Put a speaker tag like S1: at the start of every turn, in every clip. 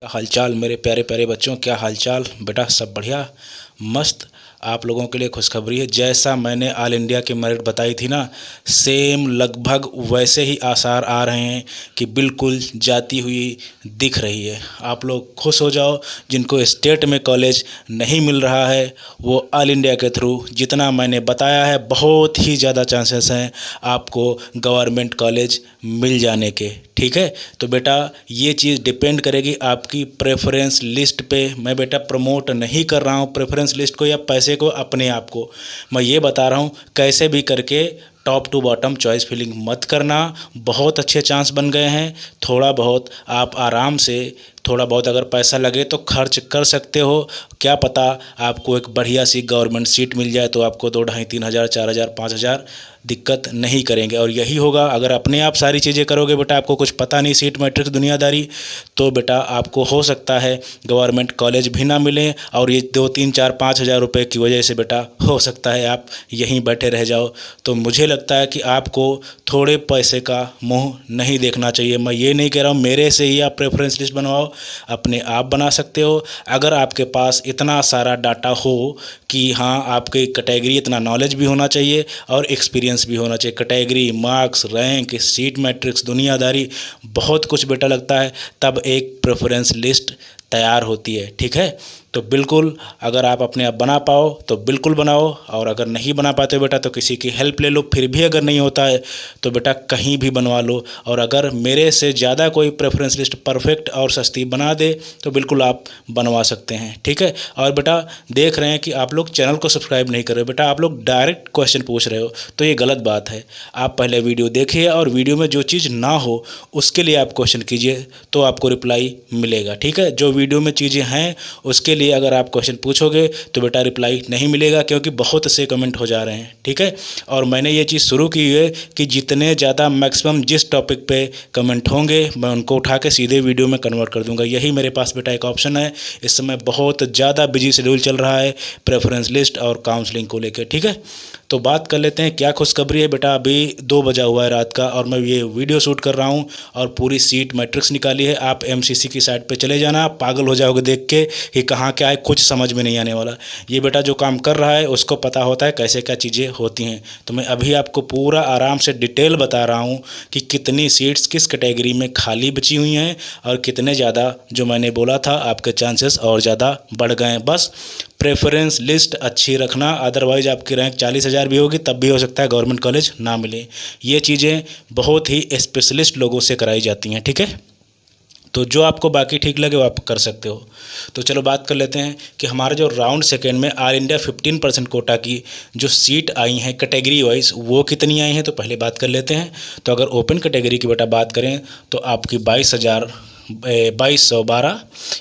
S1: क्या हालचाल मेरे प्यारे प्यारे बच्चों, क्या हालचाल बेटा? सब बढ़िया, मस्त। आप लोगों के लिए खुशखबरी है। जैसा मैंने ऑल इंडिया की मेरिट बताई थी ना, सेम लगभग वैसे ही आसार आ रहे हैं कि बिल्कुल जाती हुई दिख रही है। आप लोग खुश हो जाओ। जिनको स्टेट में कॉलेज नहीं मिल रहा है वो ऑल इंडिया के थ्रू जितना मैंने बताया है बहुत ही ज़्यादा चांसेस हैं आपको गवर्नमेंट कॉलेज मिल जाने के। ठीक है, तो बेटा ये चीज़ डिपेंड करेगी आपकी प्रेफरेंस लिस्ट पे। मैं बेटा प्रमोट नहीं कर रहा हूँ प्रेफरेंस लिस्ट को या पैसे को, अपने आप को मैं ये बता रहा हूँ कैसे भी करके top to bottom choice filling मत करना। बहुत अच्छे चांस बन गए हैं। थोड़ा बहुत आप आराम से, थोड़ा बहुत अगर पैसा लगे तो खर्च कर सकते हो। क्या पता आपको एक बढ़िया सी गवर्नमेंट सीट मिल जाए तो आपको 2 ढाई 3 हज़ार 4 हज़ार 5 हज़ार दिक्कत नहीं करेंगे। और यही होगा अगर अपने आप सारी चीज़ें करोगे बेटा, आपको कुछ पता नहीं सीट मैट्रिक्स दुनियादारी, तो बेटा आपको हो सकता है गवर्नमेंट कॉलेज भी ना मिले और ये 2 3 4 5 हज़ार रुपये की वजह से बेटा हो सकता है आप यहीं बैठे रह जाओ। तो मुझे लगता है कि आपको थोड़े पैसे का मुंह नहीं देखना चाहिए। मैं ये नहीं कह रहा हूँ मेरे से ही आप प्रेफरेंस लिस्ट बनवाओ, अपने आप बना सकते हो अगर आपके पास इतना सारा डाटा हो कि हाँ आपके कैटेगरी, इतना नॉलेज भी होना चाहिए और एक्सपीरियंस भी होना चाहिए। Category, marks, rank, seat matrix, दुनियादारी, बहुत कुछ बेटा लगता है, तब एक प्रेफरेंस लिस्ट तैयार होती है। ठीक है, तो बिल्कुल अगर आप अपने आप बना पाओ तो बिल्कुल बनाओ, और अगर नहीं बना पाते हो बेटा तो किसी की हेल्प ले लो। फिर भी अगर नहीं होता है तो बेटा कहीं भी बनवा लो। और अगर मेरे से ज़्यादा कोई प्रेफरेंस लिस्ट परफेक्ट और सस्ती बना दे तो बिल्कुल आप बनवा सकते हैं। ठीक है, और बेटा देख रहे हैं कि आप लोग चैनल को सब्सक्राइब नहीं कर रहे हो बेटा, आप लोग डायरेक्ट क्वेश्चन पूछ रहे हो, तो ये गलत बात है। आप पहले वीडियो देखिए और वीडियो में जो चीज़ ना हो उसके लिए आप क्वेश्चन कीजिए तो आपको रिप्लाई मिलेगा। ठीक है, जो वीडियो में चीज़ें हैं उसके लिए अगर आप क्वेश्चन पूछोगे तो बेटा रिप्लाई नहीं मिलेगा, क्योंकि बहुत से कमेंट हो जा रहे हैं। ठीक है, और मैंने ये चीज़ शुरू की है कि जितने ज़्यादा मैक्सिमम जिस टॉपिक पे कमेंट होंगे मैं उनको उठा के सीधे वीडियो में कन्वर्ट कर दूंगा। यही मेरे पास बेटा एक ऑप्शन है। इस समय बहुत ज़्यादा बिजी शेड्यूल चल रहा है प्रेफरेंस लिस्ट और काउंसलिंग को लेकर। ठीक है, तो बात कर लेते हैं क्या खुशखबरी है बेटा। अभी 2 बजा हुआ है रात का और मैं ये वीडियो शूट कर रहा हूँ और पूरी सीट मैट्रिक्स निकाली है। आप एमसीसी की साइट पे चले जाना, आप पागल हो जाओगे देख के कि कहाँ क्या है, कुछ समझ में नहीं आने वाला। ये बेटा जो काम कर रहा है उसको पता होता है कैसे क्या चीज़ें होती हैं। तो मैं अभी आपको पूरा आराम से डिटेल बता रहा हूँ कि कितनी सीट्स किस कैटेगरी में खाली बची हुई हैं और कितने ज़्यादा जो मैंने बोला था आपके चांसेस और ज़्यादा बढ़ गए हैं। बस प्रेफरेंस लिस्ट अच्छी रखना, अदरवाइज़ आपकी रैंक 40,000 भी होगी तब भी हो सकता है गवर्नमेंट कॉलेज ना मिले। ये चीज़ें बहुत ही स्पेशलिस्ट लोगों से कराई जाती हैं। ठीक है, तो जो आपको बाकी ठीक लगे वो आप कर सकते हो। तो चलो बात कर लेते हैं कि हमारा जो राउंड सेकेंड में ऑल इंडिया 15% कोटा की जो सीट आई हैं कैटेगरी वाइज वो कितनी आई हैं, तो पहले बात कर लेते हैं। तो अगर ओपन कैटेगरी की बेटा बात करें तो आपकी 2212,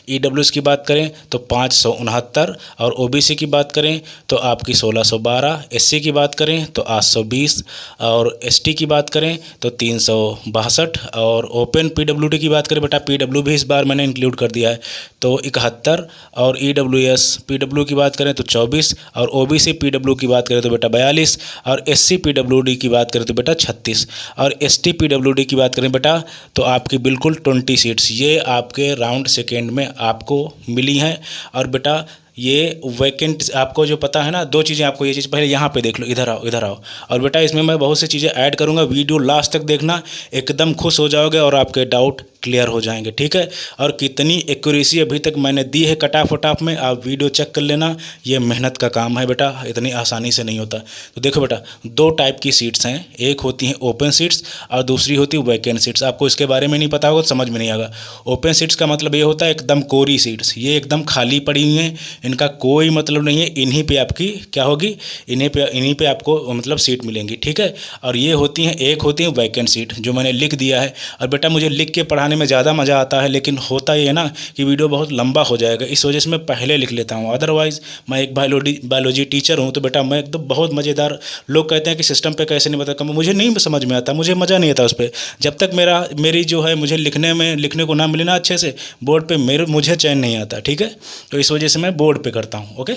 S1: ईडब्ल्यूएस की बात करें तो 569, और ओबीसी की बात करें तो आपकी 1612, एससी की बात करें तो 820, और एसटी की बात करें तो 362, और ओपन पीडब्ल्यूडी की बात करें बेटा, पीडब्ल्यू भी इस बार मैंने इंक्लूड कर दिया है तो 71, और ईडब्ल्यूएस पीडब्ल्यू की बात करें तो 24, और ओबीसी पीडब्ल्यू की बात करें तो बेटा 42, और एससी पीडब्ल्यूडी की बात करें तो बेटा 36, और एसटी पीडब्ल्यूडी की बात करें बेटा तो आपकी बिल्कुल 20 सीट्स ये आपके राउंड सेकेंड में आपको मिली हैं। और बेटा ये वैकेंट आपको जो पता है ना, 2 चीज़ें आपको, ये चीज़ पहले यहाँ पे देख लो, इधर आओ इधर आओ। और बेटा इसमें मैं बहुत सी चीज़ें ऐड करूँगा, वीडियो लास्ट तक देखना, एकदम खुश हो जाओगे और आपके डाउट क्लियर हो जाएंगे। ठीक है, और कितनी एक्यूरेसी अभी तक मैंने दी है कटाफ वटाफ में, आप वीडियो चेक कर लेना। ये मेहनत का काम है बेटा, इतनी आसानी से नहीं होता। तो देखो बेटा 2 टाइप की सीट्स हैं, एक होती हैं ओपन सीट्स और दूसरी होती है वैकेंट सीट्स। आपको इसके बारे में नहीं पता होगा तो समझ में नहीं आएगा। ओपन सीट्स का मतलब ये होता है एकदम कोरी सीट्स, ये एकदम खाली पड़ी हुई हैं, इनका कोई मतलब नहीं है, इन्हीं पे आपकी क्या होगी, इन्हीं पे आपको मतलब सीट मिलेंगी। ठीक है, और ये होती हैं, एक होती है वैकेंट सीट जो मैंने लिख दिया है। और बेटा मुझे लिख के पढ़ाने में ज़्यादा मज़ा आता है, लेकिन होता ये है ना कि वीडियो बहुत लंबा हो जाएगा, इस वजह से मैं पहले लिख लेता हूँ। अदरवाइज़ मैं एक बायोलॉजी टीचर हूँ तो बेटा मैं एकदम बहुत मज़ेदार, लोग कहते हैं कि सिस्टम पे कैसे नहीं बता, मुझे नहीं समझ में आता, मुझे मज़ा नहीं आता उस पर। जब तक मेरी जो है मुझे लिखने को ना मिले ना अच्छे से बोर्ड पे, मुझे चैन नहीं आता। ठीक है, तो इस वजह से मैं बोर्ड पे करता हूँ। ओके,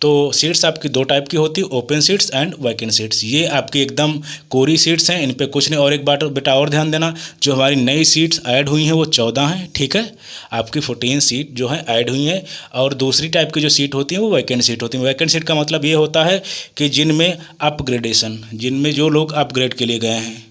S1: तो सीट्स आपकी दो टाइप की होती है, open seats and vacant seats. ये आपकी एकदम कोरी सीट्स हैं, इन पे कुछ नहीं। और एक बात बेटा और ध्यान देना, जो हमारी नई सीट्स ऐड हुई हैं वो 14 हैं, ठीक है। आपकी 14 सीट जो हैं ऐड हुई हैं। और दूसरी टाइप की जो सीट होती हैं वो वैकेंट सीट होती हैं। वैकेंट सीट का मतलब ये होता है कि जिनमें अपग्रेडेशन, जिनमें जो लोग अपग्रेड के लिए गए हैं,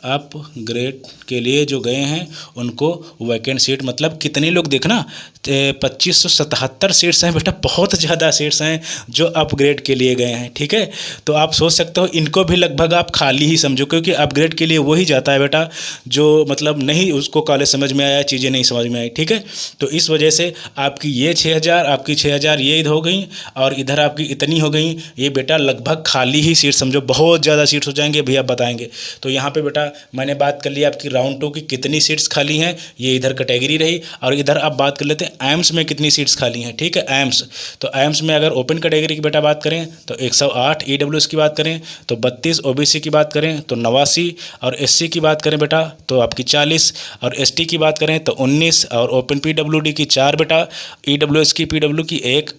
S1: अपग्रेड के लिए जो गए हैं उनको वैकेंट सीट, मतलब कितने लोग देखना 2577 सीट्स हैं बेटा, बहुत ज़्यादा सीट्स हैं जो अपग्रेड के लिए गए हैं, ठीक है। तो आप सोच सकते हो इनको भी लगभग आप खाली ही समझो, क्योंकि अपग्रेड के लिए वही जाता है बेटा जो मतलब नहीं उसको कॉलेज समझ में आया, चीज़ें नहीं समझ में आई, ठीक है। तो इस वजह से आपकी ये 6000, आपकी 6000 ये इधर हो गई और इधर आपकी इतनी हो गई, ये बेटा लगभग खाली ही सीट समझो, बहुत ज़्यादा सीट्स हो जाएंगे भैया बताएंगे। तो यहाँ पे बेटा मैंने बात कर ली आपकी राउंड 2 की कितनी सीट्स खाली हैं, ये इधर कैटेगरी रही। और इधर आप बात कर लेते हैं एम्स में कितनी सीट्स खाली हैं, ठीक है। एम्स, तो एम्स में अगर ओपन कैटेगरी की बेटा बात करें तो 108, ईडब्ल्यूएस की बात करें तो 32, ओबीसी की बात करें तो 89, और एससी की बात करें बेटा तो आपकी 40, और एसटी की बात करें तो 19, और ओपन पीडब्ल्यूडी की 4 बेटा, ईडब्ल्यूएस की पीडब्ल्यू की 1,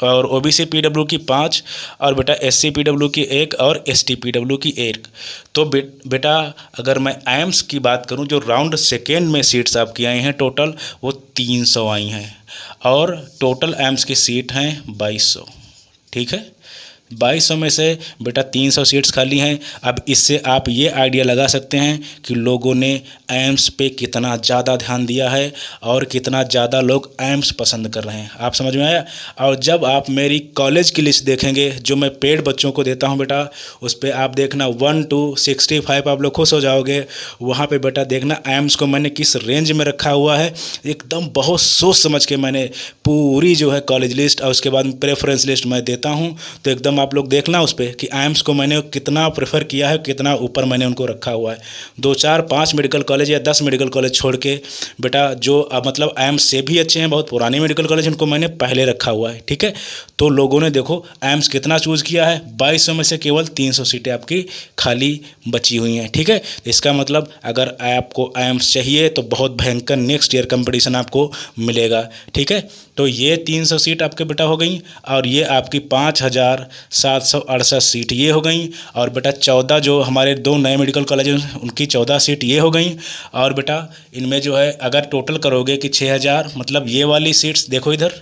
S1: और ओबीसी पीडब्ल्यू की 5, और बेटा एससी पीडब्ल्यू की 1, और एसटी पीडब्ल्यू की 1। तो बेटा अगर मैं एम्स की बात करूं, जो राउंड सेकेंड में सीट्स आपकी आई हैं टोटल वो 300 आई हैं, और टोटल एम्स की सीट हैं 2200, ठीक है। 2200 में से बेटा 300 सीट्स खाली हैं। अब इससे आप ये आइडिया लगा सकते हैं कि लोगों ने एम्स पे कितना ज़्यादा ध्यान दिया है और कितना ज़्यादा लोग एम्स पसंद कर रहे हैं। आप समझ में आया। और जब आप मेरी कॉलेज की लिस्ट देखेंगे जो मैं पेड बच्चों को देता हूं बेटा, उस पर आप देखना 1 to 65 आप लोग खुश हो जाओगे। वहाँ पे बेटा देखना एम्स को मैंने किस रेंज में रखा हुआ है, एकदम बहुत सोच समझ के मैंने पूरी जो है कॉलेज लिस्ट और उसके बाद प्रेफरेंस लिस्ट मैं देता हूँ। तो एकदम आप लोग देखना उस पर कि एम्स को मैंने कितना प्रेफर किया है, कितना ऊपर मैंने उनको रखा हुआ है। 2, 4, 5 मेडिकल कॉलेज या 10 मेडिकल कॉलेज छोड़ के बेटा जो मतलब एम्स से भी अच्छे हैं, बहुत पुराने मेडिकल कॉलेज, उनको मैंने पहले रखा हुआ है, ठीक है। तो लोगों ने देखो एम्स कितना चूज़ किया है, 2200 में से केवल 300 सीटें आपकी खाली बची हुई हैं, ठीक है। इसका मतलब अगर आपको एम्स चाहिए तो बहुत भयंकर नेक्स्ट ईयर कंपटीशन आपको मिलेगा, ठीक है। तो ये 300 सीट आपके बेटा हो गई, और ये आपकी 5768 सीट ये हो गई, और बेटा 14 जो हमारे 2 नए मेडिकल कॉलेज हैं उनकी 14 सीट ये हो गई। और बेटा इनमें जो है अगर टोटल करोगे कि 6000, मतलब ये वाली सीट्स देखो इधर,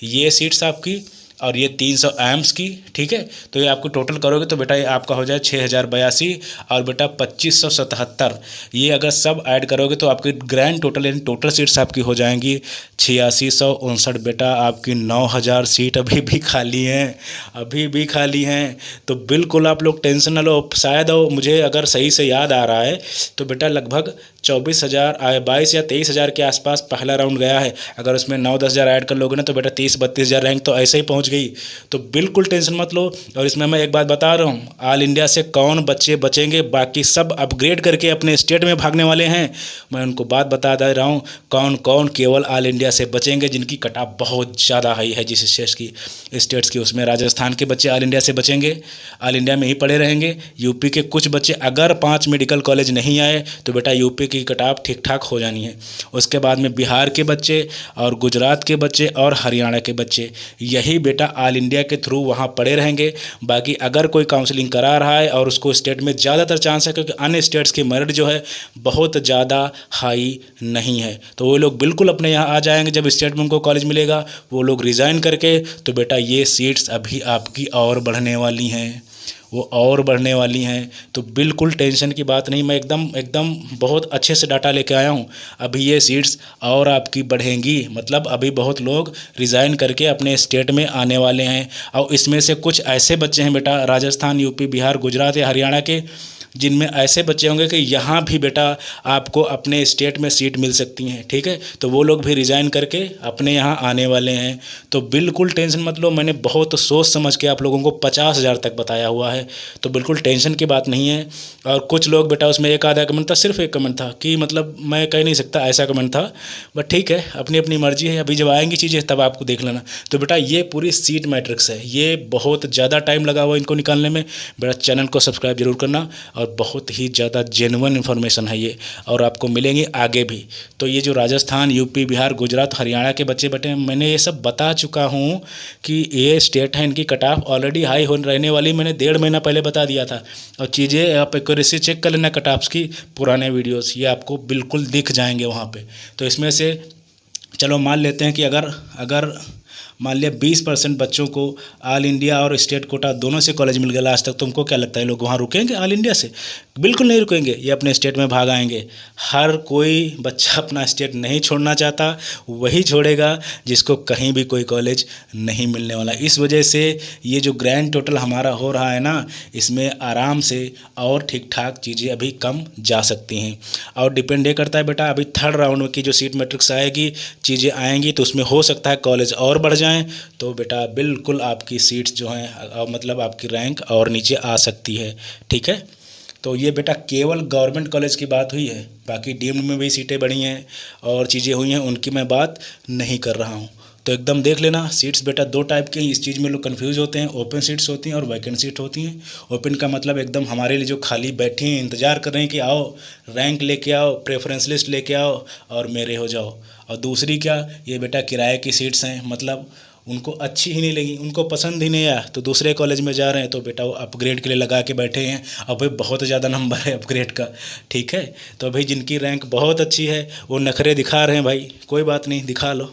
S1: ये सीट्स आपकी और ये 300 एम्स की, ठीक है। तो ये आपको टोटल करोगे तो बेटा ये आपका हो जाए 6082, और बेटा 2577, ये अगर सब ऐड करोगे तो आपकी ग्रैंड टोटल यानी टोटल सीट्स आपकी हो जाएंगी 8659। बेटा आपकी 9000 सीट अभी भी खाली हैं, अभी भी खाली हैं। तो बिल्कुल आप लोग टेंशन ना लो। शायद मुझे अगर सही से याद आ रहा है तो बेटा लगभग 22 या 23,000 के आसपास पहला राउंड गया है। अगर उसमें 9-10 हज़ार ऐड कर लोगे ना तो बेटा 30-32 हज़ार रैंक तो ऐसे ही पहुंच गई। तो बिल्कुल टेंशन मत लो। और इसमें मैं एक बात बता रहा हूँ, ऑल इंडिया से कौन बच्चे बचेंगे, बाकी सब अपग्रेड करके अपने स्टेट में भागने वाले हैं। मैं उनको बात बता दे रहा हूँ कौन कौन केवल ऑल इंडिया से बचेंगे, जिनकी कट ऑफ बहुत ज़्यादा हाई है जिस स्टेट्स की। उसमें राजस्थान के बच्चे ऑल इंडिया से बचेंगे, ऑल इंडिया में ही पड़े रहेंगे। यूपी के कुछ बच्चे, अगर 5 मेडिकल कॉलेज नहीं आए तो बेटा यूपी की कट ऑफ ठीक ठाक हो जानी है। उसके बाद में बिहार के बच्चे और गुजरात के बच्चे और हरियाणा के बच्चे, यही बेटा ऑल इंडिया के थ्रू वहाँ पड़े रहेंगे। बाकी अगर कोई काउंसलिंग करा रहा है और उसको स्टेट में ज़्यादातर चांस है, क्योंकि अन्य स्टेट्स की मेरिट जो है बहुत ज़्यादा हाई नहीं है, तो वो लोग बिल्कुल अपने यहाँ आ जाएंगे। जब स्टेट में उनको कॉलेज मिलेगा वो लोग रिज़ाइन करके, तो बेटा ये सीट्स अभी आपकी और बढ़ने वाली हैं, वो और बढ़ने वाली हैं। तो बिल्कुल टेंशन की बात नहीं, मैं एकदम बहुत अच्छे से डाटा लेके आया हूँ। अभी ये सीट्स और आपकी बढ़ेंगी, मतलब अभी बहुत लोग रिज़ाइन करके अपने स्टेट में आने वाले हैं। और इसमें से कुछ ऐसे बच्चे हैं बेटा राजस्थान, यूपी, बिहार, गुजरात या हरियाणा के, जिनमें ऐसे बच्चे होंगे कि यहाँ भी बेटा आपको अपने स्टेट में सीट मिल सकती हैं, ठीक है। तो वो लोग भी रिज़ाइन करके अपने यहाँ आने वाले हैं। तो बिल्कुल टेंशन मत लो, मैंने बहुत सोच समझ के आप लोगों को 50,000 तक बताया हुआ है, तो बिल्कुल टेंशन की बात नहीं है। और कुछ लोग बेटा उसमें एक आधा कमेंट था, सिर्फ एक कमेंट था कि मतलब मैं कह नहीं सकता ऐसा कमेंट था, बट ठीक है, अपनी अपनी मर्जी है। अभी जब आएंगी चीज़ें तब आपको देख लेना। तो बेटा ये पूरी सीट मैट्रिक्स है, ये बहुत ज़्यादा टाइम लगा हुआ इनको निकालने में। बेटा चैनल को सब्सक्राइब जरूर करना और और बहुत ही ज़्यादा जेन्युइन इन्फॉर्मेशन है ये, और आपको मिलेंगी आगे भी। तो ये जो राजस्थान, यूपी, बिहार, गुजरात, हरियाणा के बच्चे बैठे हैं, मैंने ये सब बता चुका हूँ कि ये स्टेट है, इनकी कट ऑफ ऑलरेडी हाई हो रहने वाली, मैंने 1.5 महीना पहले बता दिया था। और चीज़ें आप एक्यूरेसी चेक कर लेना कट ऑफ्स की, पुराने वीडियोस ये आपको बिल्कुल दिख जाएंगे वहाँ पे। तो इसमें से चलो मान लेते हैं कि अगर अगर मान लिया 20% बच्चों को ऑल इंडिया और स्टेट कोटा दोनों से कॉलेज मिल गया आज तक, तुमको क्या लगता है लोग वहाँ रुकेंगे ऑल इंडिया से? बिल्कुल नहीं रुकेंगे, ये अपने स्टेट में भाग आएंगे। हर कोई बच्चा अपना स्टेट नहीं छोड़ना चाहता, वही छोड़ेगा जिसको कहीं भी कोई कॉलेज नहीं मिलने वाला। इस वजह से ये जो ग्रैंड टोटल हमारा हो रहा है ना, इसमें आराम से और ठीक ठाक चीज़ें अभी कम जा सकती हैं। और डिपेंड ये करता है बेटा, अभी थर्ड राउंड की जो सीट मैट्रिक्स आएगी, चीज़ें आएंगी, तो उसमें हो सकता है कॉलेज और बढ़ जाएं, तो बेटा बिल्कुल आपकी सीट्स जो हैं मतलब आपकी रैंक और नीचे आ सकती है। ठीक है, तो ये बेटा केवल गवर्नमेंट कॉलेज की बात हुई है, बाकी डीम्ड में भी सीटें बढ़ी हैं और चीज़ें हुई हैं, उनकी मैं बात नहीं कर रहा हूँ। तो एकदम देख लेना, सीट्स बेटा 2 टाइप के हैं, इस चीज़ में लोग कंफ्यूज होते हैं। ओपन सीट्स होती हैं और वैकेंट सीट होती हैं। ओपन का मतलब एकदम हमारे लिए जो खाली बैठी हैं, इंतज़ार कर रहे हैं कि आओ रैंक लेके आओ, प्रेफरेंस लिस्ट लेके आओ और मेरे हो जाओ। और दूसरी क्या, ये बेटा किराए की सीट्स हैं, मतलब उनको अच्छी ही नहीं लगी, उनको पसंद ही नहीं आया, तो दूसरे कॉलेज में जा रहे हैं, तो बेटा वो अपग्रेड के लिए लगा के बैठे हैं। अब भाई बहुत ज़्यादा नंबर है अपग्रेड का, ठीक है। तो भाई जिनकी रैंक बहुत अच्छी है वो नखरे दिखा रहे हैं, भाई कोई बात नहीं, दिखा लो।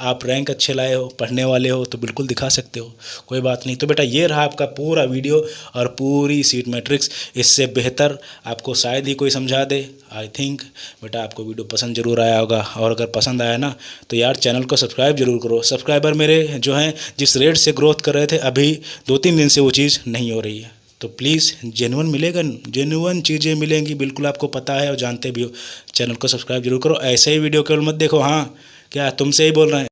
S1: आप रैंक अच्छे लाए हो, पढ़ने वाले हो, तो बिल्कुल दिखा सकते हो, कोई बात नहीं। तो बेटा ये रहा आपका पूरा वीडियो और पूरी सीट मैट्रिक्स। इससे बेहतर आपको शायद ही कोई समझा दे। आई थिंक बेटा आपको वीडियो पसंद जरूर आया होगा, और अगर पसंद आया ना तो यार चैनल को सब्सक्राइब जरूर करो। सब्सक्राइबर मेरे जो हैं जिस रेट से ग्रोथ कर रहे थे, अभी 2-3 दिन से वो चीज़ नहीं हो रही है। तो प्लीज़ जेन्युइन मिलेगा, जेन्युइन चीज़ें मिलेंगी, बिल्कुल आपको पता है और जानते भी हो। चैनल को सब्सक्राइब जरूर करो, ऐसे ही वीडियो केवल मत देखो। हाँ क्या तुमसे ही बोल रहे हैं।